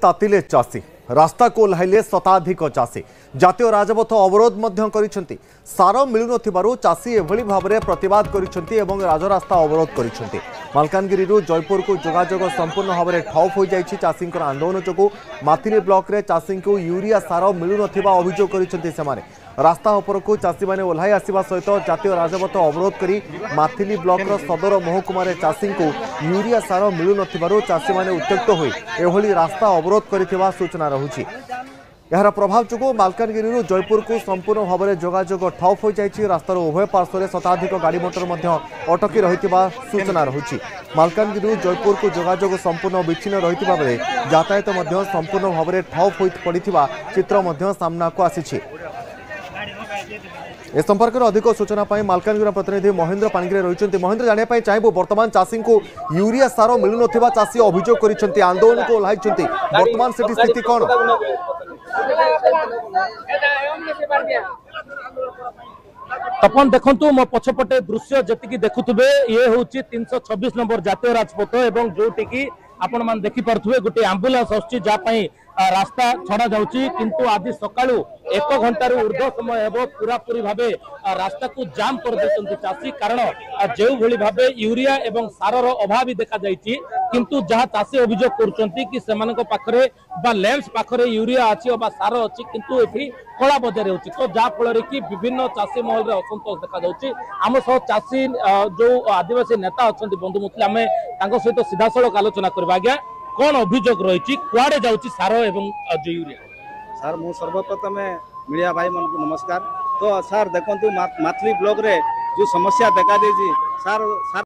तातिले चाषी रास्ता को ओह्लाइले शताधिक चाषी जातीय राजपथ अवरोध करिसेंती सार मिलु नथिबारु चाषी एभली भाबरे प्रतिवाद करिसेंती एवं राजरास्ता अवरोध करिसेंती। मालकानगिरी जयपुर को जोगाजोग संपूर्ण भाव में ठप हो जाइछि। चाषी आंदोलन जोगु माथिली ब्लॉक रे चाषी को यूरिया सार मिलु नथिबा अभियोग करिसेंती। सेमाने रास्ता उपरकू चाषी मैंने ओह्लाई आसवा सहित जातीय राजपथ अवरोध करी माथिली ब्लॉक सदर महकुमार चाषी को यूरिया सार मिलु नथिबारु चाषी मैंने उत्त्यक्त होई एभली रास्ता अवरोध करिथिबा सूचना रहुछि। यार प्रभाव जो मालकानगिरी जयपुर को संपूर्ण भाव में जोगाजोग ठप हो जाइछि। रास्तार उभय पार्श्व शताधिक गाड़ी मोटर अटकी रही सूचना रहुछि। मालकानगिरी जयपुर को जोगाजोग संपूर्ण विच्छिन्न रही बेले यातायात संपूर्ण भाव में ठप हो पड़ा चित्र सामना को आसी। ए संपर्क में अधिक सूचना मालकानगिरी प्रतिनिधि महेंद्र पाणिग्राही रही। महेंद्र जानापी चाहबू बर्तमान चाषी को यूरिया सार मिलु नथिबा चाषी अभियोग कर आंदोलन को ओह्लाई बर्तमान से स्थिति कौन? तपन देखु मो पछपटे दृश्य जी देखुवे ये हूँ 326 नंबर जातीय राजपथ एवं जोटि आपण मान देखि पारुथुबे गोटे एम्बुलेंस आछि जापाई रास्ता छड़ा जाउची किंतु आज सकाळु 1 घंटार ऊर्ध्व समय हेबो पूरा पूरी भाबे रास्ता को जाम कर देछन्ती चाषी। कारण जे भली भाबे यूरिया एवं सारर अभाव देखा जाइछि किंतु जहाँ चाषी अभियोग करछन्ती कि सेमानक पाखरे बा लेंस पाखरे यूरिया अछि बा सार अछि किंतु एठी कला बजार होछि। तो जा फल कि विभिन्न चाषी महल रे असंतोष देखा जाउछि। आम सह चाषी जो आदिवासी नेता अच्छा बंधु मुखिल आम सहित सीधा सड़क आलोचना करबा। आज्ञा कौन अभियोग रही कुआड़े जाउछि सार एवं जो यूरिया? सर मु सर्वप्रथम मीडिया भाई मन को नमस्कार। तो सर देखंतु माथली ब्लॉक रे जो समस्या देखा देछि सर